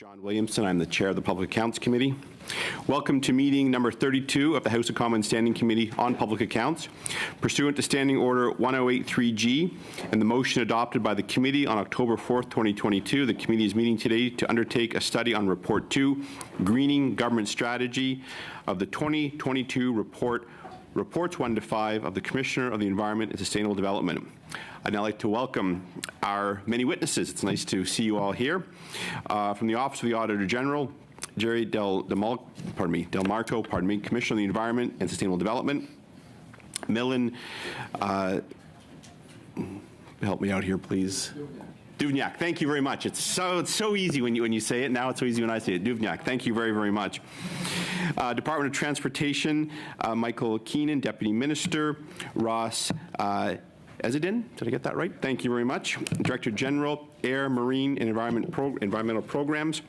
John Williamson. I'm the Chair of the Public Accounts Committee. Welcome to meeting number 32 of the House of Commons Standing Committee on Public Accounts. Pursuant to Standing Order 1083G and the motion adopted by the Committee on October 4th, 2022, the Committee is meeting today to undertake a study on Report 2, Greening Government Strategy of the 2022 Reports 1 to 5 of the Commissioner of the Environment and Sustainable Development. I'd now like to welcome our many witnesses. It's nice to see you all here. From the Office of the Auditor General, Jerry Del Marco, Commissioner of the Environment and Sustainable Development. Millen, help me out here, please. Duvniak, thank you very much. It's so easy when you say it. Now it's so easy when I say it. Duvniak, thank you very, very much. Department of Transportation, Michael Keenan, Deputy Minister. Ross Ezedin, did I get that right? Thank you very much. Director General, Air, Marine, and Environmental Programs.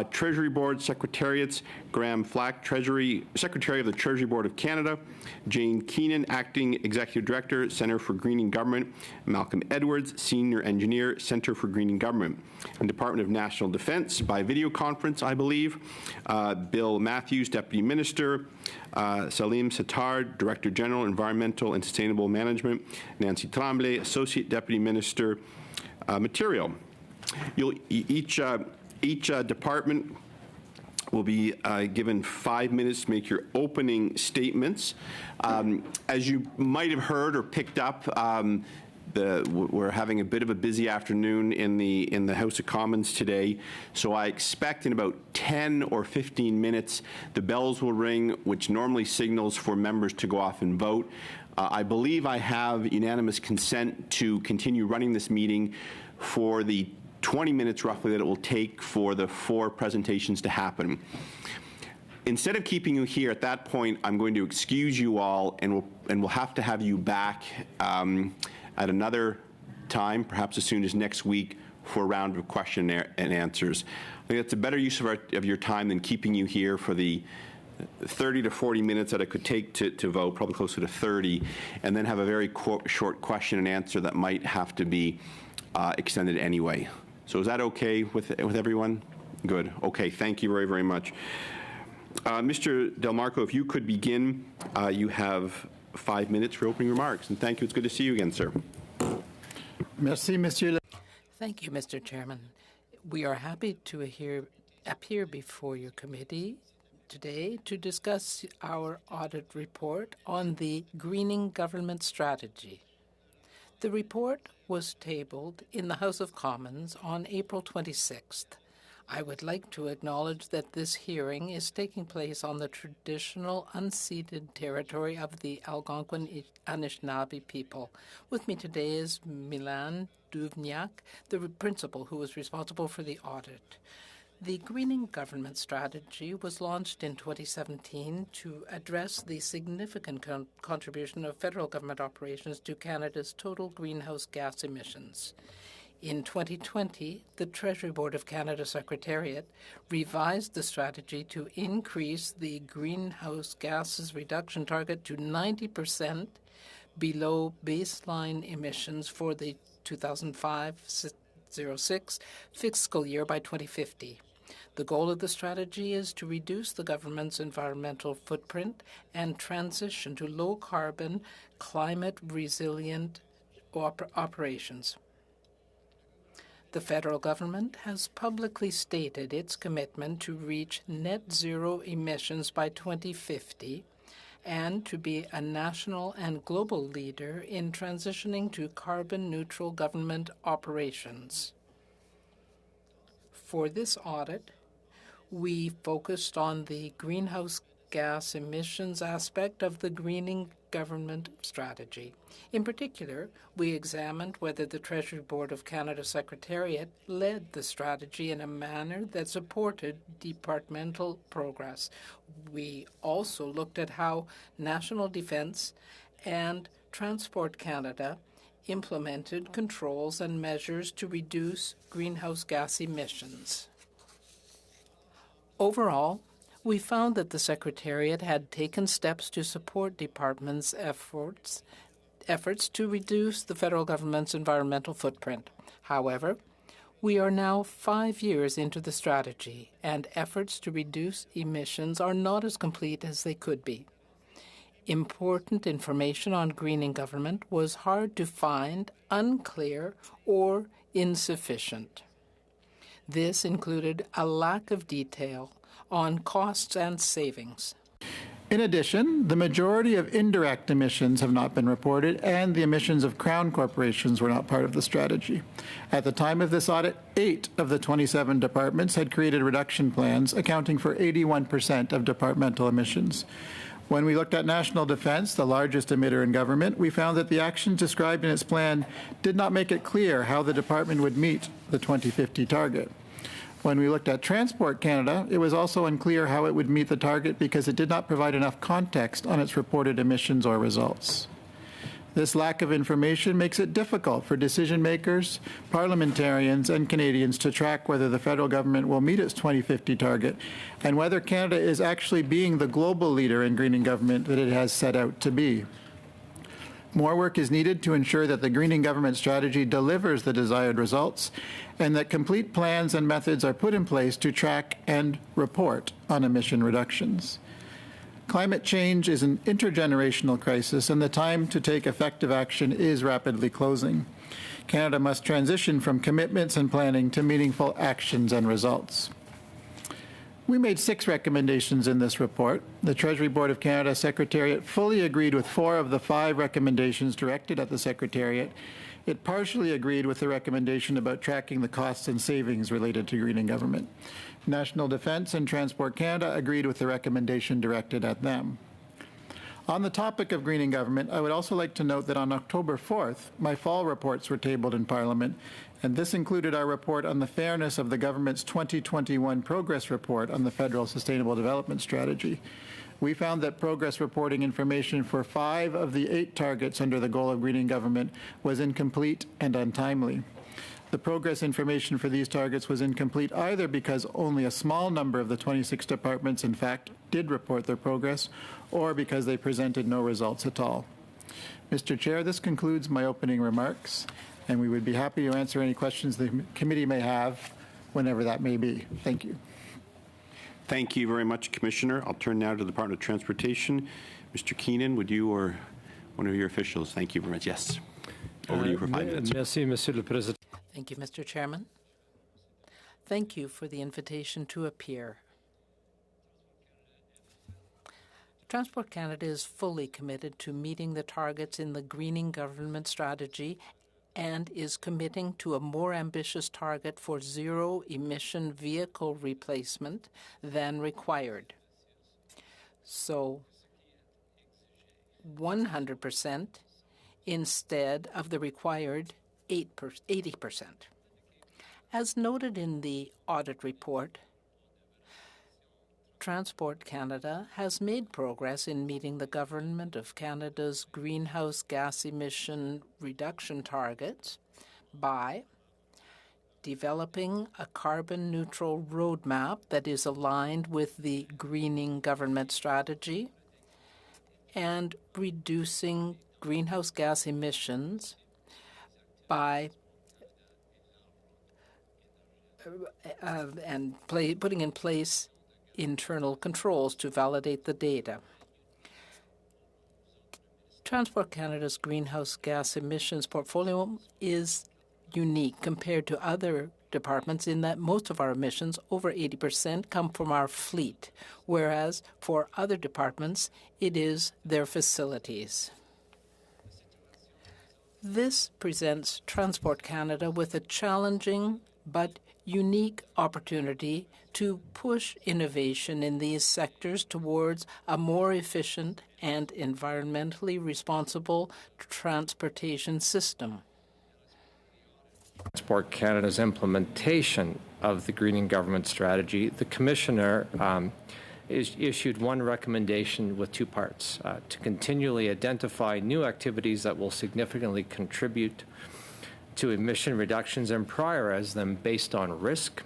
Treasury Board Secretariats, Graham Flack, Secretary of the Treasury Board of Canada. Jane Keenan, Acting Executive Director, Centre for Greening Government. Malcolm Edwards, Senior Engineer, Centre for Greening Government. And Department of National Defence, by video conference, I believe. Bill Matthews, Deputy Minister. Salim Sattar, Director General, Environmental and Sustainable Management. Nancy Tremblay, Associate Deputy Minister, Material. Each department will be given 5 minutes to make your opening statements. As you might have heard or picked up, we're having a bit of a busy afternoon in the House of Commons today, so I expect in about 10 or 15 minutes the bells will ring, which normally signals for members to go off and vote. I believe I have unanimous consent to continue running this meeting for the 20 minutes roughly that it will take for the 4 presentations to happen. Instead of keeping you here at that point, I'm going to excuse you all, and we'll have to have you back at another time, perhaps as soon as next week, for a round of question and answers. I think that's a better use of your time than keeping you here for the 30 to 40 minutes that it could take to vote, probably closer to 30, and then have a very short question and answer that might have to be extended anyway. So is that okay with everyone? Good. Okay, thank you very, very much. Mr. Del Marco, if you could begin, you have 5 minutes for opening remarks. And thank you. It's good to see you again, sir. Merci, Monsieur. Thank you, Mr. Chairman. We are happy to appear before your committee today to discuss our audit report on the Greening Government Strategy. The report was tabled in the House of Commons on April 26th. I would like to acknowledge that this hearing is taking place on the traditional unceded territory of the Algonquin Anishinaabe people. With me today is Milan Duvniak, the principal who was responsible for the audit. The Greening Government Strategy was launched in 2017 to address the significant contribution of federal government operations to Canada's total greenhouse gas emissions. In 2020, the Treasury Board of Canada Secretariat revised the strategy to increase the greenhouse gases reduction target to 90% below baseline emissions for the 2005-06 fiscal year by 2050. The goal of the strategy is to reduce the government's environmental footprint and transition to low-carbon, climate-resilient operations. The federal government has publicly stated its commitment to reach net zero emissions by 2050 and to be a national and global leader in transitioning to carbon-neutral government operations. For this audit, we focused on the greenhouse gas emissions aspect of the Greening Government Strategy. In particular, we examined whether the Treasury Board of Canada Secretariat led the strategy in a manner that supported departmental progress. We also looked at how National Defence and Transport Canada implemented controls and measures to reduce greenhouse gas emissions. Overall, we found that the Secretariat had taken steps to support departments' efforts to reduce the federal government's environmental footprint. However, We are now 5 years into the strategy, and efforts to reduce emissions are not as complete as they could be. Important information on greening government was hard to find, unclear, or insufficient. This included a lack of detail on costs and savings. In addition, the majority of indirect emissions have not been reported, and the emissions of Crown corporations were not part of the strategy. At the time of this audit, 8 of the 27 departments had created reduction plans, accounting for 81% of departmental emissions. When we looked at national defense, the largest emitter in government, we found that the actions described in its plan did not make it clear how the department would meet the 2050 target. When we looked at Transport Canada, it was also unclear how it would meet the target because it did not provide enough context on its reported emissions or results. This lack of information makes it difficult for decision makers, parliamentarians, and Canadians to track whether the federal government will meet its 2050 target and whether Canada is actually being the global leader in greening government that it has set out to be. More work is needed to ensure that the greening government strategy delivers the desired results and that complete plans and methods are put in place to track and report on emission reductions. Climate change is an intergenerational crisis, and the time to take effective action is rapidly closing. Canada must transition from commitments and planning to meaningful actions and results. We made 6 recommendations in this report. The Treasury Board of Canada Secretariat fully agreed with 4 of the 5 recommendations directed at the Secretariat. It partially agreed with the recommendation about tracking the costs and savings related to greening government. National Defence and Transport Canada agreed with the recommendation directed at them. On the topic of greening government, I would also like to note that on October 4th, my fall reports were tabled in Parliament, and this included our report on the fairness of the government's 2021 progress report on the Federal Sustainable Development Strategy. We found that progress reporting information for 5 of the 8 targets under the goal of greening government was incomplete and untimely. The progress information for these targets was incomplete either because only a small number of the 26 departments, in fact, did report their progress, or because they presented no results at all. Mr. Chair, this concludes my opening remarks, and we would be happy to answer any questions the committee may have, whenever that may be. Thank you. Thank you very much, Commissioner. I'll turn now to the Department of Transportation. Mr. Keenan, would you or one of your officials? Thank you very much. Yes. Over to you for 5 minutes. Merci, Monsieur le Président. Thank you, Mr. Chairman. Thank you for the invitation to appear. Transport Canada is fully committed to meeting the targets in the greening government strategy and is committing to a more ambitious target for zero-emission vehicle replacement than required. So 100% instead of the required 80%. As noted in the audit report, Transport Canada has made progress in meeting the Government of Canada's greenhouse gas emission reduction targets by developing a carbon-neutral roadmap that is aligned with the greening government strategy and reducing greenhouse gas emissions by putting in place internal controls to validate the data. Transport Canada's greenhouse gas emissions portfolio is unique compared to other departments in that most of our emissions, over 80%, come from our fleet, whereas for other departments, it is their facilities. This presents Transport Canada with a challenging but unique opportunity to push innovation in these sectors towards a more efficient and environmentally responsible transportation system. Transport Canada's implementation of the greening government strategy, the Commissioner issued one recommendation with 2 parts, to continually identify new activities that will significantly contribute to emission reductions and prioritize them based on risk.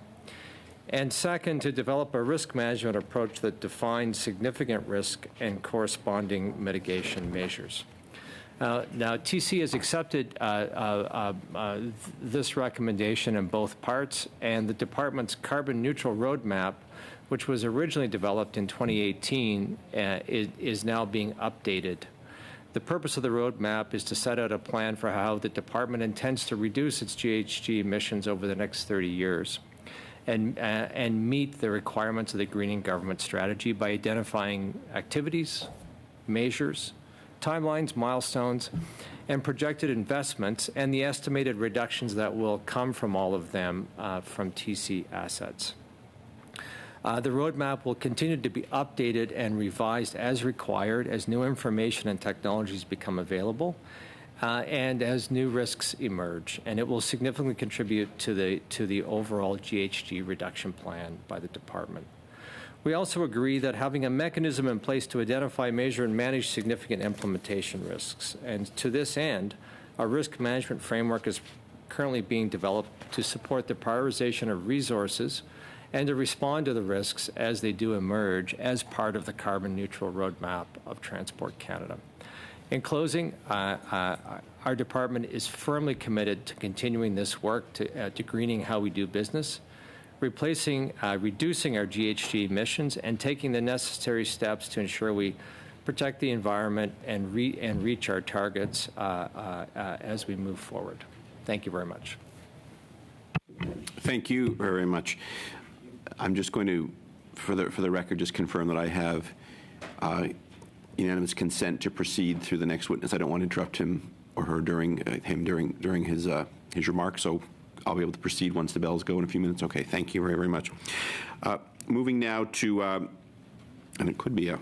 And second, to develop a risk management approach that defines significant risk and corresponding mitigation measures. Now, TC has accepted this recommendation in both parts, and the department's carbon neutral roadmap, which was originally developed in 2018, is now being updated. The purpose of the roadmap is to set out a plan for how the department intends to reduce its GHG emissions over the next 30 years and meet the requirements of the greening government strategy by identifying activities, measures, timelines, milestones, and projected investments, and the estimated reductions that will come from all of them from TC assets. The roadmap will continue to be updated and revised as required as new information and technologies become available and as new risks emerge, and it will significantly contribute to the overall GHG reduction plan by the department. We also agree that having a mechanism in place to identify, measure, and manage significant implementation risks. And to this end, our risk management framework is currently being developed to support the prioritization of resources and to respond to the risks as they do emerge as part of the carbon neutral roadmap of Transport Canada. In closing, our department is firmly committed to continuing this work to greening how we do business, reducing our GHG emissions, and taking the necessary steps to ensure we protect the environment and reach our targets as we move forward. Thank you very much. Thank you very much. I'm just going to, for the record, just confirm that I have unanimous consent to proceed through the next witness. I don't want to interrupt him or her during his remarks, so I'll be able to proceed once the bells go in a few minutes. Okay, thank you very, very much. Moving now to, and it could be a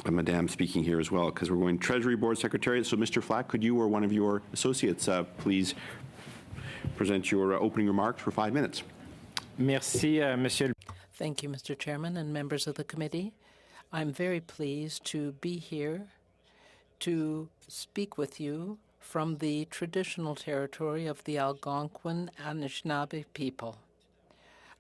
madam speaking here as well, because we're going Treasury Board Secretariat. So, Mr. Flack, could you or one of your associates please present your opening remarks for 5 minutes? Merci, Monsieur. Thank you, Mr. Chairman and members of the committee. I'm very pleased to be here to speak with you from the traditional territory of the Algonquin Anishinaabe people.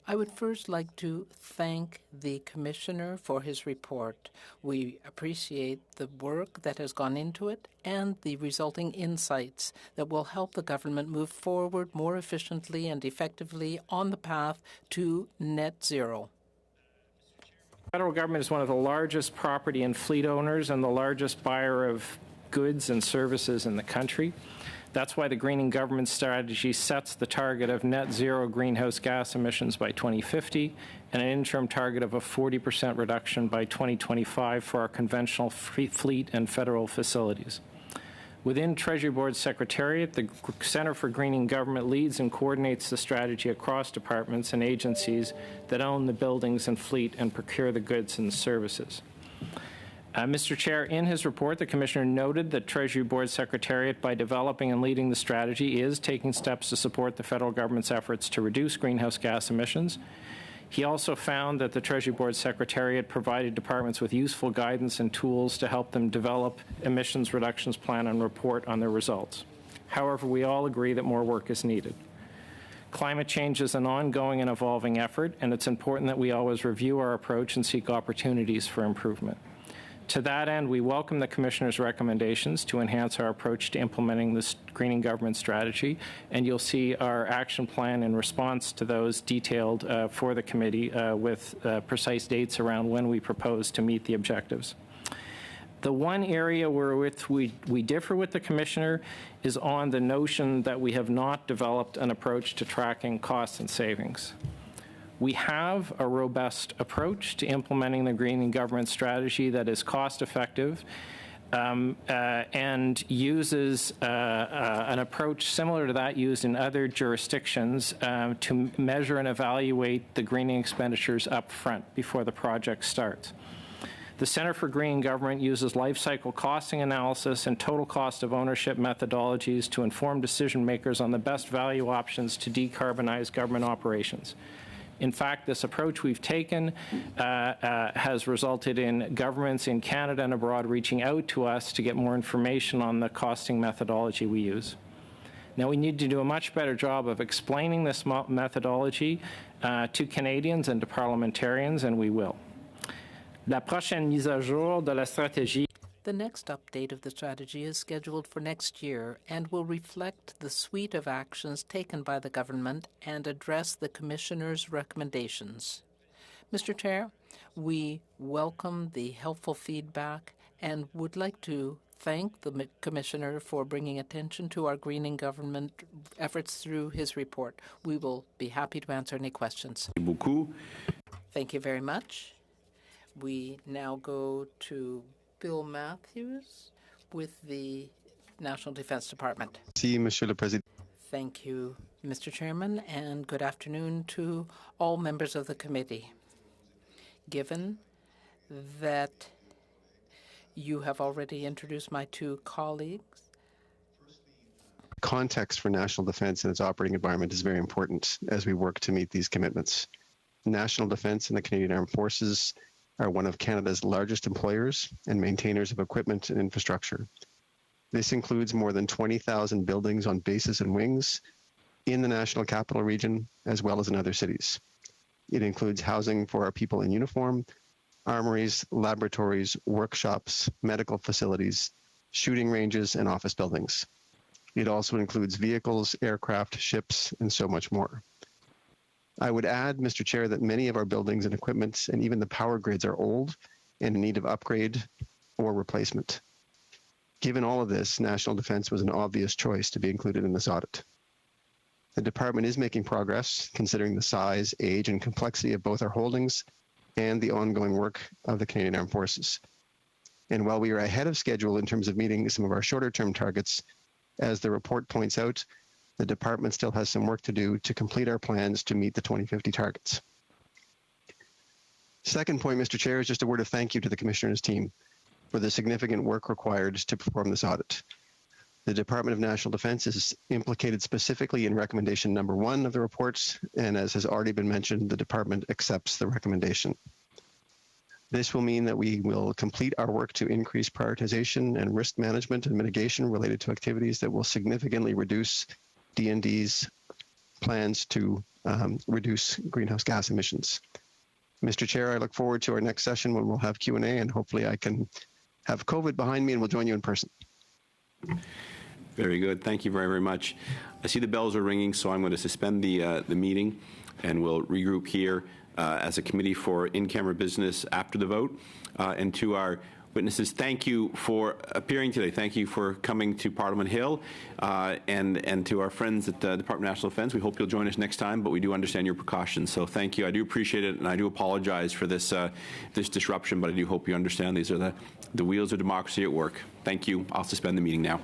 I would first like to thank the Commissioner for his report. We appreciate the work that has gone into it and the resulting insights that will help the government move forward more efficiently and effectively on the path to net zero. The federal government is one of the largest property and fleet owners and the largest buyer of goods and services in the country. That's why the Greening Government Strategy sets the target of net zero greenhouse gas emissions by 2050 and an interim target of a 40% reduction by 2025 for our conventional fleet and federal facilities. Within Treasury Board Secretariat, the Centre for Greening Government leads and coordinates the strategy across departments and agencies that own the buildings and fleet and procure the goods and services. Mr. Chair, in his report, the Commissioner noted that Treasury Board Secretariat, by developing and leading the strategy, is taking steps to support the federal government's efforts to reduce greenhouse gas emissions. He also found that the Treasury Board Secretariat provided departments with useful guidance and tools to help them develop emissions reductions plan and report on their results. However, we all agree that more work is needed. Climate change is an ongoing and evolving effort, and it's important that we always review our approach and seek opportunities for improvement. To that end, we welcome the Commissioner's recommendations to enhance our approach to implementing this greening government strategy, and you'll see our action plan in response to those detailed for the committee with precise dates around when we propose to meet the objectives. The one area where we differ with the Commissioner is on the notion that we have not developed an approach to tracking costs and savings. We have a robust approach to implementing the greening government strategy that is cost-effective and uses an approach similar to that used in other jurisdictions to measure and evaluate the greening expenditures up front before the project starts. The Centre for Greening Government uses life cycle costing analysis and total cost of ownership methodologies to inform decision makers on the best value options to decarbonize government operations. In fact, this approach we've taken has resulted in governments in Canada and abroad reaching out to us to get more information on the costing methodology we use. Now, we need to do a much better job of explaining this methodology to Canadians and to parliamentarians, and we will. La prochaine mise à jour de la stratégie. The next update of the strategy is scheduled for next year and will reflect the suite of actions taken by the government and address the Commissioner's recommendations. Mr. Chair, we welcome the helpful feedback and would like to thank the Commissioner for bringing attention to our greening government efforts through his report. We will be happy to answer any questions. Thank you very much. We now go to Bill Matthews with the National Defense Department. Thank you, Mr. Chairman, and good afternoon to all members of the committee. Given that you have already introduced my two colleagues, context for national defense and its operating environment is very important as we work to meet these commitments. National defense and the Canadian Armed Forces are one of Canada's largest employers and maintainers of equipment and infrastructure. This includes more than 20,000 buildings on bases and wings in the National Capital Region, as well as in other cities. It includes housing for our people in uniform, armories, laboratories, workshops, medical facilities, shooting ranges, and office buildings. It also includes vehicles, aircraft, ships, and so much more. I would add, Mr. Chair, that many of our buildings and equipment and even the power grids are old and in need of upgrade or replacement. Given all of this, national defense was an obvious choice to be included in this audit. The department is making progress, considering the size, age, and complexity of both our holdings and the ongoing work of the Canadian Armed Forces. And while we are ahead of schedule in terms of meeting some of our shorter-term targets, as the report points out, the department still has some work to do to complete our plans to meet the 2050 targets. Second point, Mr. Chair, is just a word of thank you to the Commissioner's team for the significant work required to perform this audit. The Department of National Defense is implicated specifically in recommendation number 1 of the reports, and as has already been mentioned, the department accepts the recommendation. This will mean that we will complete our work to increase prioritization and risk management and mitigation related to activities that will significantly reduce DND's plans to reduce greenhouse gas emissions. Mr. Chair, I look forward to our next session when we'll have Q&A, and hopefully I can have COVID behind me and we'll join you in person. Very good. Thank you very, very much. I see the bells are ringing, so I'm going to suspend the meeting, and we'll regroup here as a committee for in-camera business after the vote. And to our witnesses, thank you for appearing today. Thank you for coming to Parliament Hill, and to our friends at the Department of National Defense. We hope you'll join us next time, but we do understand your precautions. So thank you. I do appreciate it, and I do apologize for this this disruption, but I do hope you understand these are the wheels of democracy at work. Thank you. I'll suspend the meeting now.